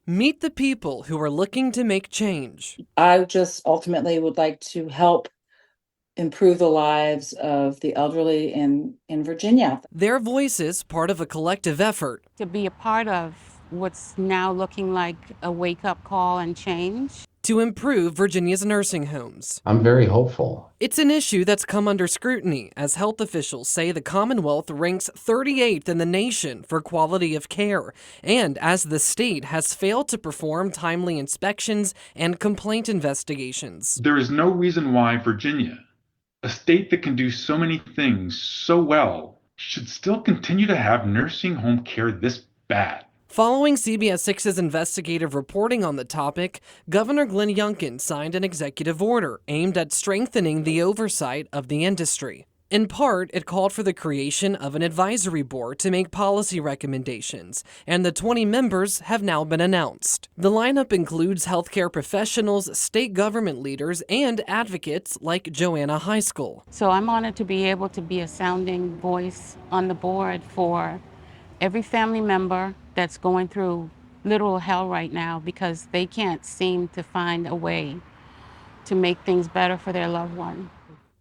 Meet the people who are looking to make change. I just ultimately would like to help improve the lives of the elderly in Virginia. Their voices part of a collective effort To be a part of what's now looking like a wake-up call and change. to improve Virginia's nursing homes. I'm very hopeful. It's an issue that's come under scrutiny as health officials say the Commonwealth ranks 38th in the nation for quality of care, and as the state has failed to perform timely inspections and complaint investigations. There is no reason why Virginia, a state that can do so many things so well, should still continue to have nursing home care this bad. Following CBS 6's investigative reporting on the topic, Governor Glenn Youngkin signed an executive order aimed at strengthening the oversight of the industry. In part, it called for the creation of an advisory board to make policy recommendations, and the 20 members have now been announced. The lineup includes healthcare professionals, state government leaders, and advocates like Joanna Heiskell. So I'm honored to be able to be a sounding voice on the board for every family member that's going through literal hell right now because they can't seem to find a way to make things better for their loved one.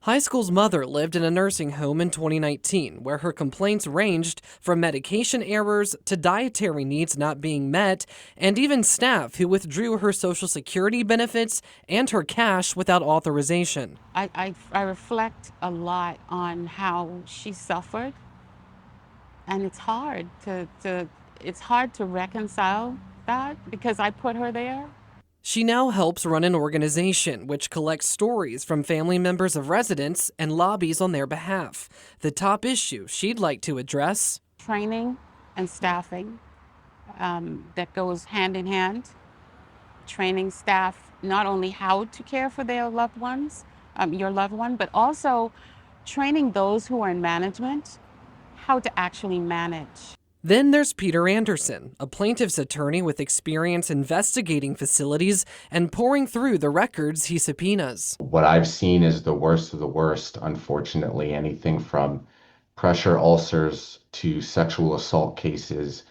Heiskell's mother lived in a nursing home in 2019, where her complaints ranged from medication errors to dietary needs not being met, and even staff who withdrew her Social Security benefits and her cash without authorization. I reflect a lot on how she suffered, and it's hard to reconcile that because I put her there. She now helps run an organization which collects stories from family members of residents and lobbies on their behalf. The top issue she'd like to address: Training and staffing that goes hand in hand. Training staff not only how to care for their loved ones, your loved one, but also training those who are in management how to actually manage. Then there's Peter Anderson, a plaintiff's attorney with experience investigating facilities and pouring through the records he subpoenas. What I've seen is the worst of the worst, unfortunately, anything from pressure ulcers to sexual assault cases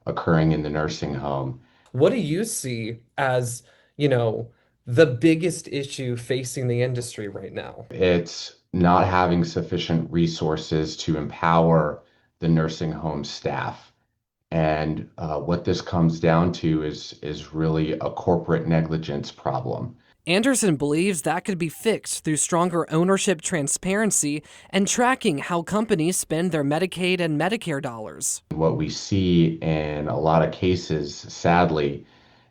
occurring in the nursing home. What do you see as, the biggest issue facing the industry right now? It's not having sufficient resources to empower the nursing home staff. And what this comes down to is really a corporate negligence problem. Anderson believes that could be fixed through stronger ownership transparency and tracking how companies spend their Medicaid and Medicare dollars. What we see in a lot of cases, sadly,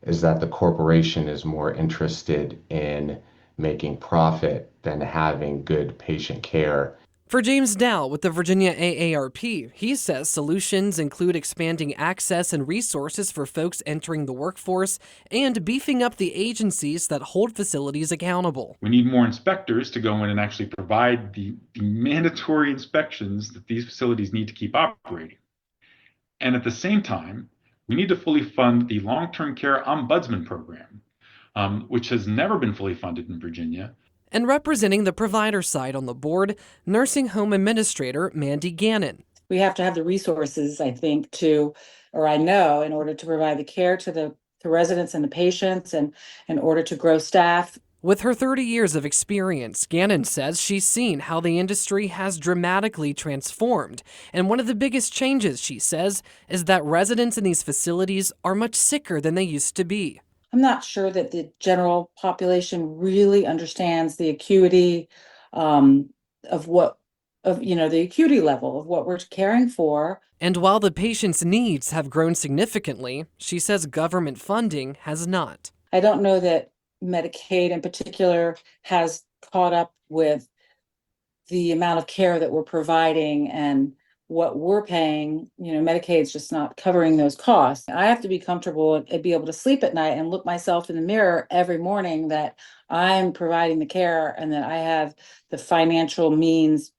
is that the corporation is more interested in making profit than having good patient care. For James Dow with the Virginia AARP, he says solutions include expanding access and resources for folks entering the workforce and beefing up the agencies that hold facilities accountable. We need more inspectors to go in and actually provide the mandatory inspections that these facilities need to keep operating. And at the same time, we need to fully fund the long-term care ombudsman program, which has never been fully funded in Virginia. And representing the provider side on the board, nursing home administrator Mandy Gannon. We have to have the resources, I think, I know, in order to provide the care to the residents and the patients, and in order to grow staff. With her 30 years of experience, Gannon says she's seen how the industry has dramatically transformed. And one of the biggest changes, she says, is that residents in these facilities are much sicker than they used to be. I'm not sure that the general population really understands the acuity the acuity level of what we're caring for. And while the patient's needs have grown significantly, she says government funding has not. I don't know that Medicaid in particular has caught up with the amount of care that we're providing and what we're paying. Medicaid's just not covering those costs. I have to be comfortable and be able to sleep at night and look myself in the mirror every morning that I'm providing the care and that I have the financial means,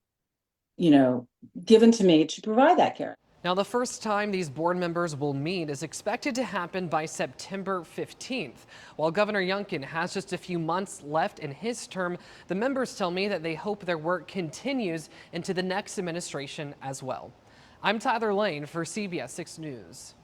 given to me to provide that care. Now, the first time these board members will meet is expected to happen by September 15th. While Governor Youngkin has just a few months left in his term, the members tell me that they hope their work continues into the next administration as well. I'm Tyler Lane for CBS 6 News.